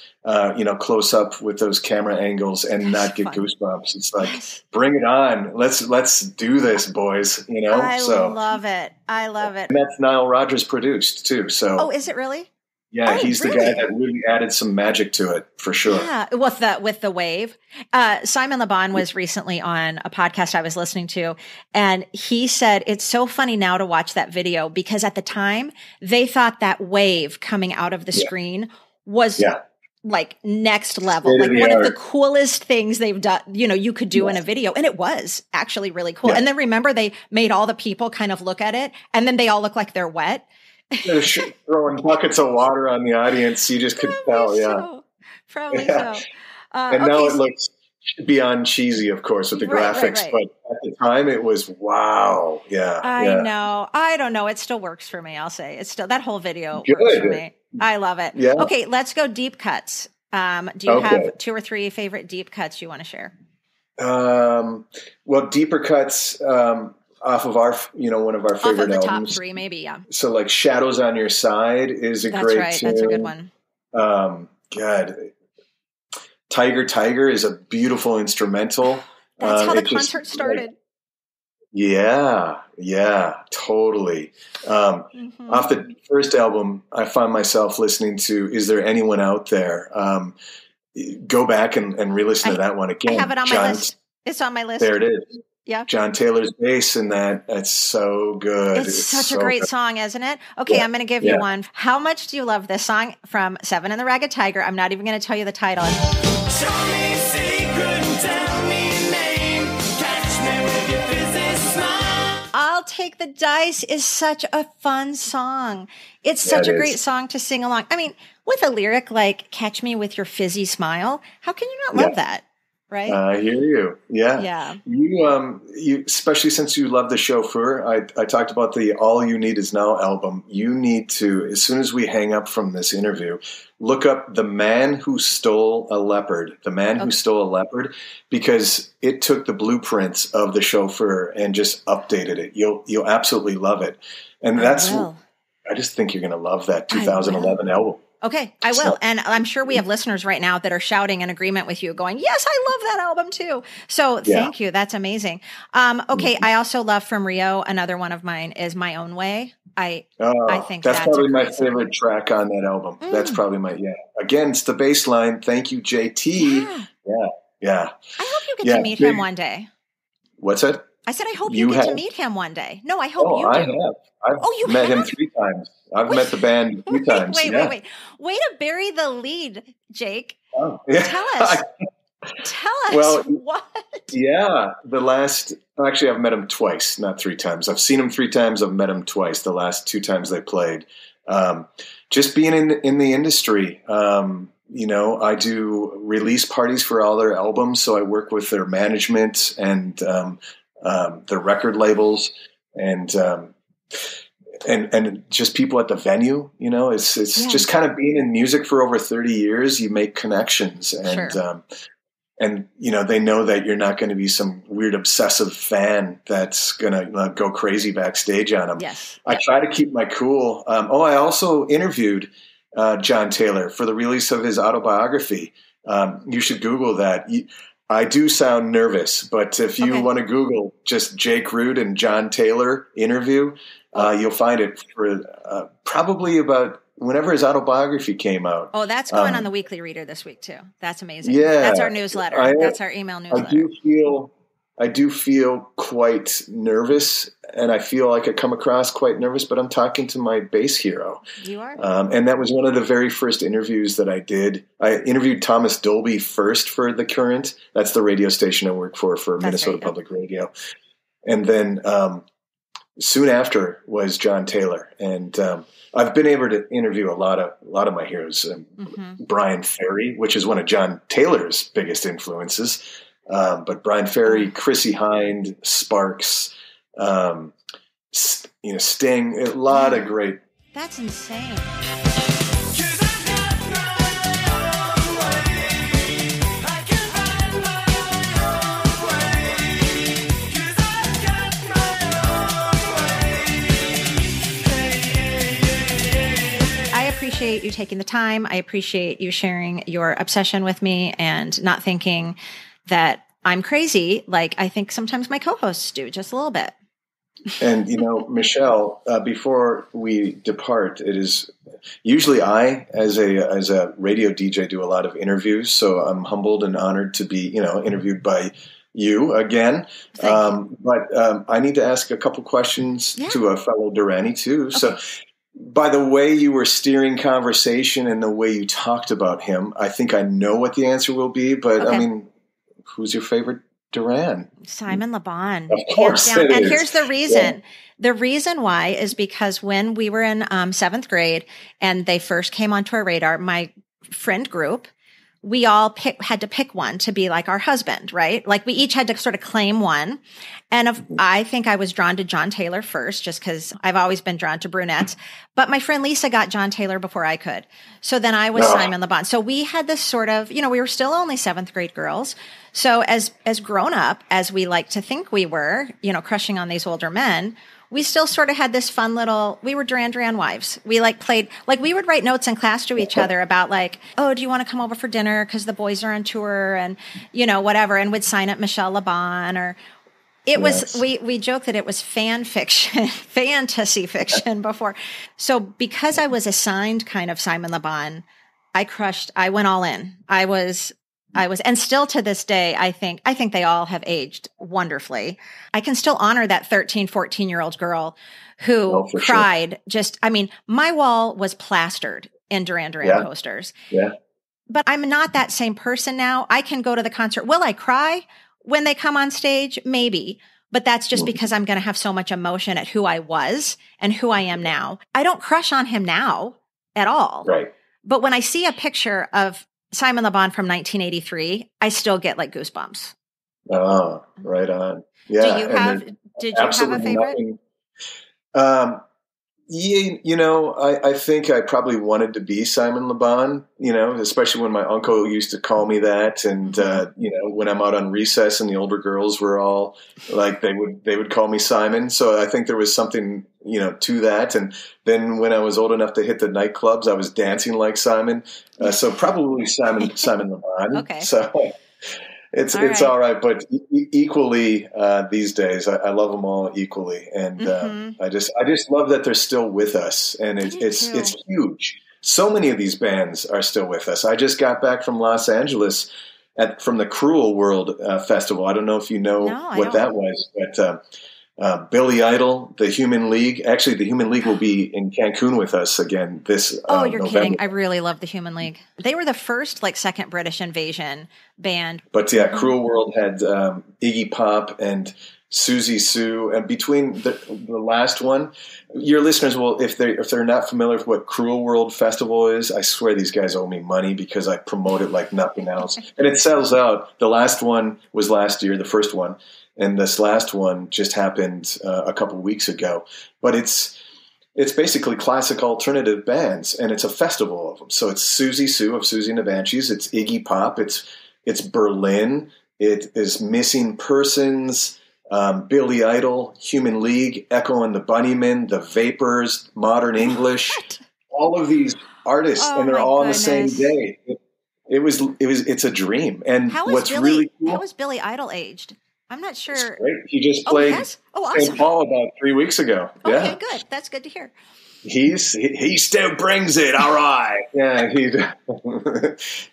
close up with those camera angles and not get goosebumps. It's like, bring it on. Let's do this, boys.
I love it. I love it.
And that's Nile Rodgers produced too. So,
is it really?
Yeah, he's the guy that really added some magic to it, for sure.
Yeah, with the wave. Simon Le Bon was recently on a podcast I was listening to, and he said it's so funny now to watch that video because at the time they thought that wave coming out of the screen was like next level, like one of the coolest things they've done, you could do in a video. And it was actually really cool. And then remember, they made all the people kind of look at it, and then they all look like they're wet.
They're throwing buckets of water on the audience. You just could tell,
Probably so.
And now it looks beyond cheesy, of course, with the graphics. Right. But at the time, it was wow. Yeah.
I know. I don't know. It still works for me, I'll say. It's still, that whole video works for me. I love it. Yeah. Okay, let's go deep cuts. Do you have 2 or 3 favorite deep cuts you want to share?
Well, deeper cuts off of our, one of our favorite
albums.
Top
3, maybe, yeah.
So like Shadows on Your Side is a great tune.
That's a good one.
God. Tiger is a beautiful instrumental.
That's how the concert started.
Yeah, totally. Off the first album, I found myself listening to Is There Anyone Out There? Go back and re-listen to that one again.
I have it on my list. It's on my list.
There it is.
Yeah.
John Taylor's bass in that. That's so good.
It's such a great song, isn't it? Okay, I'm going to give you one. How much do you love this song from Seven and the Ragged Tiger? I'm not even going to tell you the title.
Show me secret and tell me name. Catch me with your busy smile.
I'll Take the Dice is such a fun song. It's such a great song to sing along. I mean, with a lyric like Catch Me With Your Fizzy Smile, how can you not love that? Right?
I hear you. Yeah. You especially since you love The Chauffeur, I talked about the All You Need Is Now album. You need to, as soon as we hang up from this interview, look up The Man Who Stole a Leopard. The Man Who Stole a Leopard, because it took the blueprints of The Chauffeur and just updated it. You'll absolutely love it. And I just think you're going to love that 2011 album.
Okay, I will. And I'm sure we have listeners right now that are shouting in agreement with you going, yes, I love that album too. So thank you. That's amazing. Okay, I also love from Rio, another one of mine is My Own Way. I think that's
probably my favorite track on that album. That's probably again, it's the bass line. Thank you, JT. Yeah.
I hope you get to meet him one day.
What's that?
I said, I hope you get to meet him one day. No, I hope you do.
I have. I've met him 3 times. I've met the band 3 times.
Wait. Way to bury the lead, Jake.
Oh, yeah.
Tell us. Well, what?
Yeah. Actually, I've met him twice, not 3 times. I've seen him 3 times. I've met him twice. The last 2 times they played. Just being in the industry, I do release parties for all their albums. So I work with their management and their record labels and just people at the venue. It's just kind of being in music for over 30 years. You make connections and they know that you're not going to be some weird obsessive fan that's going to go crazy backstage on them.
Yes.
I try to keep my cool. I also interviewed John Taylor for the release of his autobiography. You should Google that. I do sound nervous, but if you want to Google just Jake Rudh and John Taylor interview, you'll find it for probably about whenever his autobiography came out.
Oh, that's going on the Weekly Reader this week too. That's amazing.
Yeah,
that's our newsletter. That's our email newsletter.
I do feel quite nervous, and I feel like I come across quite nervous, but I'm talking to my bass hero.
You are?
And that was one of the very first interviews that I did. I interviewed Thomas Dolby first for The Current. That's the radio station I work for Minnesota Public Radio. And then soon after was John Taylor. And I've been able to interview a lot of my heroes. Brian Ferry, which is one of John Taylor's biggest influences. But Brian Ferry, Chrissie Hynde, Sparks, Sting, a lot of great.
That's insane. I appreciate you taking the time. I appreciate you sharing your obsession with me and not thinking that I'm crazy, like I think sometimes my co-hosts do, just a little bit.
And, Michelle, before we depart, it is usually I, as a radio DJ, do a lot of interviews. So I'm humbled and honored to be, interviewed by you again. But I need to ask a couple questions to a fellow Duranie too. Okay. So by the way you were steering conversation and the way you talked about him, I think I know what the answer will be. But I mean, who's your favorite Duran?
Simon Le Bon.
Of course it is.
And here's the reason. Yeah. The reason why is because when we were in seventh grade and they first came onto our radar, my friend group, we all had to pick one to be like our husband, right? Like we each had to sort of claim one. And I think I was drawn to John Taylor first, just because I've always been drawn to brunettes. But my friend Lisa got John Taylor before I could. So then I was Simon Le Bon. So we had this sort of, we were still only seventh grade girls. So as grown up, as we like to think we were, crushing on these older men, we still sort of had this fun little, we were Duran Duran wives. We played, we would write notes in class to each other about oh, do you want to come over for dinner? Because the boys are on tour and, whatever. And would sign up Michelle Le Bon or it was, we joked that it was fan fiction, fantasy fiction before. So because I was assigned kind of Simon Le Bon, I went all in. I was, and still to this day, I think they all have aged wonderfully. I can still honor that 13, 14-year-old girl who cried. Sure. My wall was plastered in Duran Duran posters.
Yeah.
But I'm not that same person now. I can go to the concert. Will I cry when they come on stage? Maybe. But that's just because I'm going to have so much emotion at who I was and who I am now. I don't crush on him now at all.
Right.
But when I see a picture of Simon Le Bon from 1983, I still get goosebumps.
Oh, right on. Yeah.
Did you have a favorite?
I think I probably wanted to be Simon Le Bon, especially when my uncle used to call me that. And, when I'm out on recess and the older girls were all they would call me Simon. So I think there was something, to that. And then when I was old enough to hit the nightclubs, I was dancing like Simon. So probably Simon Le Bon.
Okay.
So it's all right. But equally these days, I love them all equally. And I just love that they're still with us. And it's huge. So many of these bands are still with us. I just got back from Los Angeles from the Cruel World Festival. I don't know if you know what that was, but Billy Idol, the Human League. Actually, the Human League will be in Cancun with us again this
Oh, you're
November.
Kidding. I really love the Human League. They were the first second British invasion band.
But yeah, Cruel World had Iggy Pop and Susie Sue. And between the last one, your listeners will, if they're not familiar with what Cruel World Festival is, I swear these guys owe me money because I promote it like nothing else. And it sells out. The last one was last year, the first one. And this last one just happened a couple weeks ago. But it's basically classic alternative bands, and it's a festival of them. So it's Susie Sue of Susie and the Banshees. It's Iggy Pop. It's Berlin. It is Missing Persons, Billy Idol, Human League, Echo and the Bunnymen, The Vapors, Modern English. All of these artists, and they're all on the same day. It's a dream. And really cool,
how was Billy Idol aged? I'm not sure.
Great. He just played
awesome.
St. Paul about 3 weeks ago.
Okay, good. That's good to hear.
He still brings it. All right. Yeah,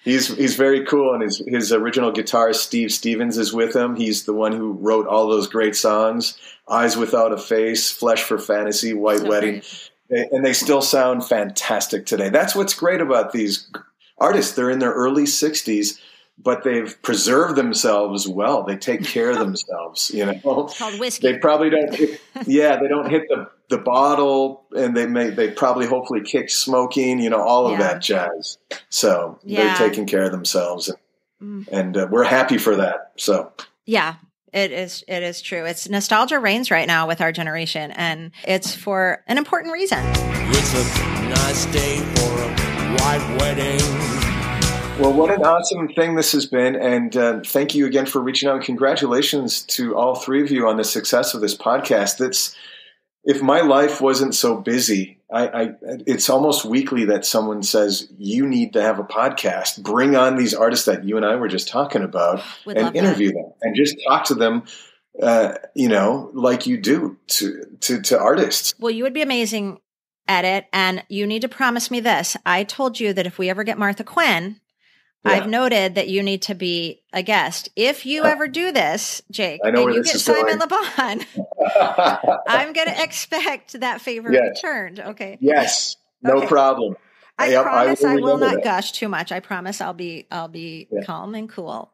he's very cool, and his original guitarist Steve Stevens is with him. He's the one who wrote all those great songs: Eyes Without a Face, Flesh for Fantasy, White Wedding, and they still sound fantastic today. That's what's great about these artists. They're in their early 60s. But they've preserved themselves well. They take care of themselves,
It's called whiskey.
They probably don't. They don't hit the bottle, and they probably hopefully kick smoking. All of that jazz. So they're taking care of themselves, and we're happy for that. So
yeah. It is true. It's nostalgia reigns right now with our generation, and it's for an important reason.
It's a nice day for a white wedding.
Well, what an awesome thing this has been, and thank you again for reaching out, and congratulations to all three of you on the success of this podcast. If my life wasn't so busy, it's almost weekly that someone says, you need to have a podcast. Bring on these artists that you and I were just talking about and interview them and just talk to them like you do to artists.
Well, you would be amazing at it. And you need to promise me this. I told you that if we ever get Martha Quinn, I've noted that you need to be a guest. If you ever do this, Jake, and you get Simon Le Bon, I'm going to expect that favor returned. Okay.
Yes. No problem.
I promise I will not gush too much. I promise I'll be calm and cool.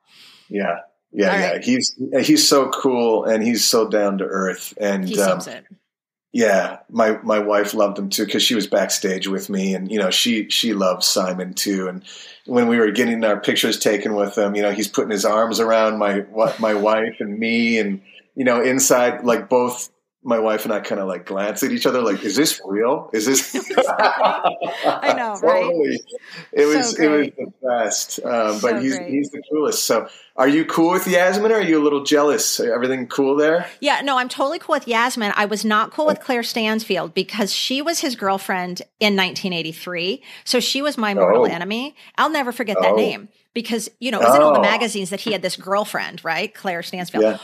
Yeah. Yeah. Right. He's so cool, and he's so down to earth, and
he seems it.
Yeah, my wife loved him too, because she was backstage with me, and she loves Simon too. And when we were getting our pictures taken with him, he's putting his arms around my wife and me, and inside, like, both my wife and I kind of like glance at each other, like, is this real? Is this?
I know,
totally.
Right?
It was the best. But he's the coolest. So, are you cool with Yasmin, or are you a little jealous? Everything cool there?
Yeah, no, I'm totally cool with Yasmin. I was not cool with Claire Stansfield, because she was his girlfriend in 1983. So she was my mortal enemy. I'll never forget that name, because, it was in all the magazines that he had this girlfriend, right? Claire Stansfield. Yeah.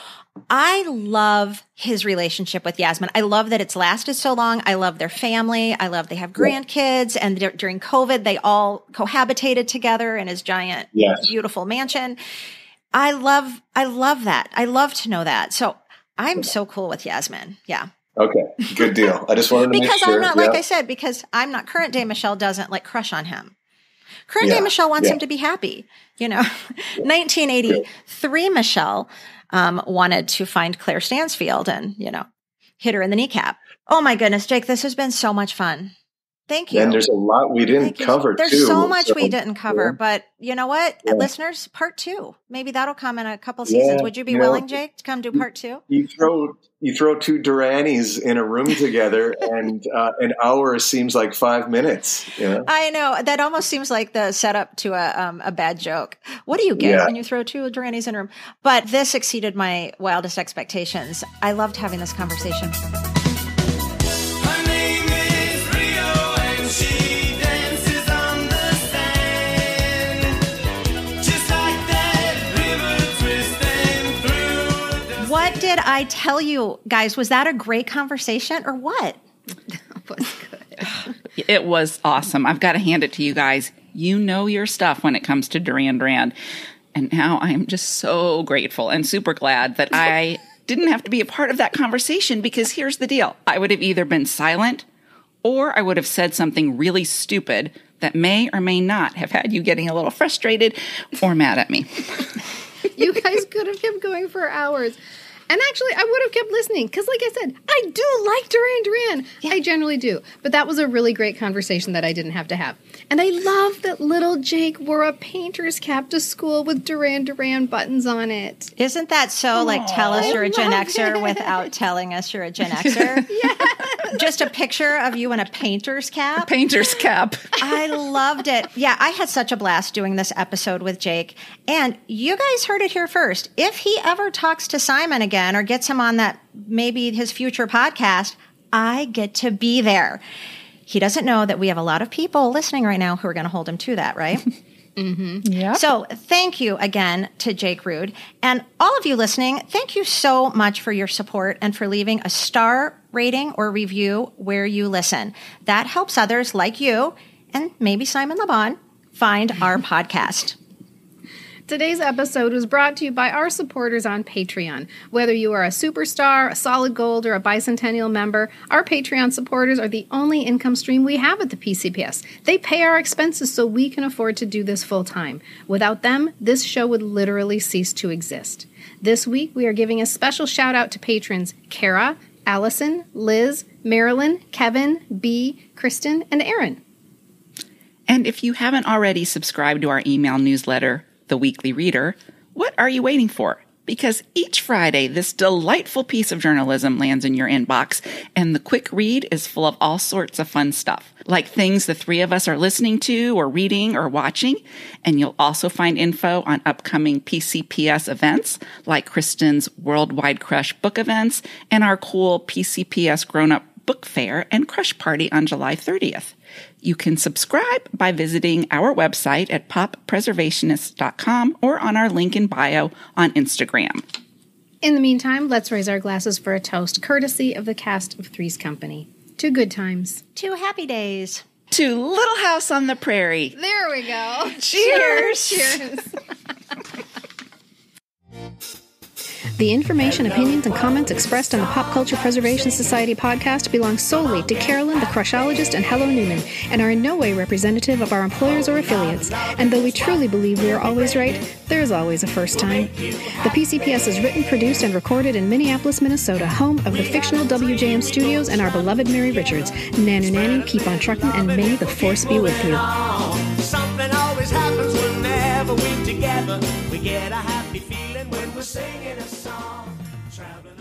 I love his relationship with Yasmin. I love that it's lasted so long. I love their family. I love they have grandkids. And during COVID, they all cohabitated together in his giant, beautiful mansion. I love that. I love to know that. So I'm so cool with Yasmin. Yeah.
Okay. Good deal. I just wanted to make sure.
Because I'm not, like I said, because I'm not, current day Michelle doesn't like crush on him. Current day Michelle wants him to be happy. 1983 Michelle wanted to find Claire Stansfield and, hit her in the kneecap. Oh my goodness, Jake, this has been so much fun. Thank you.
And there's a lot we didn't cover,
There's so much we didn't cover, but you know what? Listeners, part 2. Maybe that'll come in a couple seasons. Would you be willing, Jake, to come do part 2?
You throw 2 Duranies in a room together, and an hour seems like 5 minutes.
I know. That almost seems like the setup to a bad joke. What do you get when you throw 2 Duranies in a room? But this exceeded my wildest expectations. I loved having this conversation. What did I tell you, guys? Was that a great conversation or what?
That was good.
It was awesome. I've got to hand it to you guys. You know your stuff when it comes to Duran Duran. And now I am just so grateful and super glad that I didn't have to be a part of that conversation, because here's the deal. I would have either been silent, or I would have said something really stupid that may or may not have had you getting a little frustrated or mad at me.
You guys could have kept going for hours. And actually, I would have kept listening, because like I said, I do like Duran Duran. Yeah. I generally do. But that was a really great conversation that I didn't have to have. And I love that little Jake wore a painter's cap to school with Duran Duran buttons on it.
Isn't that so, like, tell us you're a Gen Xer without telling us you're a Gen Xer?
Yes.
Just a picture of you in a painter's cap.
A painter's cap.
I loved it. Yeah, I had such a blast doing this episode with Jake. And you guys heard it here first. If he ever talks to Simon again, or gets him on that, maybe his future podcast, I get to be there. He doesn't know that we have a lot of people listening right now who are going to hold him to that, right?
Mm-hmm.
Yeah. So thank you again to Jake Rudh. And all of you listening, thank you so much for your support and for leaving a star rating or review where you listen. That helps others like you, and maybe Simon Le Bon, find our podcast.
Today's episode was brought to you by our supporters on Patreon. Whether you are a superstar, a solid gold, or a bicentennial member, our Patreon supporters are the only income stream we have at the PCPS. They pay our expenses so we can afford to do this full time. Without them, this show would literally cease to exist. This week, we are giving a special shout out to patrons Kara, Allison, Liz, Marilyn, Kevin, B, Kristen, and Aaron.
And if you haven't already subscribed to our email newsletter, The Weekly Reader, what are you waiting for? Because each Friday, this delightful piece of journalism lands in your inbox, and the quick read is full of all sorts of fun stuff, like things the three of us are listening to or reading or watching. And you'll also find info on upcoming PCPS events, like Kristen's Worldwide Crush book events and our cool PCPS Grown-Up Book Fair and Crush Party on July 30th. You can subscribe by visiting our website at poppreservationists.com or on our link in bio on Instagram.
In the meantime, let's raise our glasses for a toast, courtesy of the cast of Three's Company. To good times.
To happy days.
To Little House on the Prairie.
There we go.
Cheers.
Cheers. The information, opinions, and comments expressed on the Pop Culture Preservation Society podcast belong solely to Carolyn, the Crushologist, and Hello Newman, and are in no way representative of our employers or affiliates. And though we truly believe we are always right, there's always a first time. The PCPS is written, produced, and recorded in Minneapolis, Minnesota, home of the fictional WJM Studios and our beloved Mary Richards. Nanu Nanny, keep on trucking, and may the force be with you.
Something always happens whenever we're together. We get a happy feeling when we're singing a song. Traveling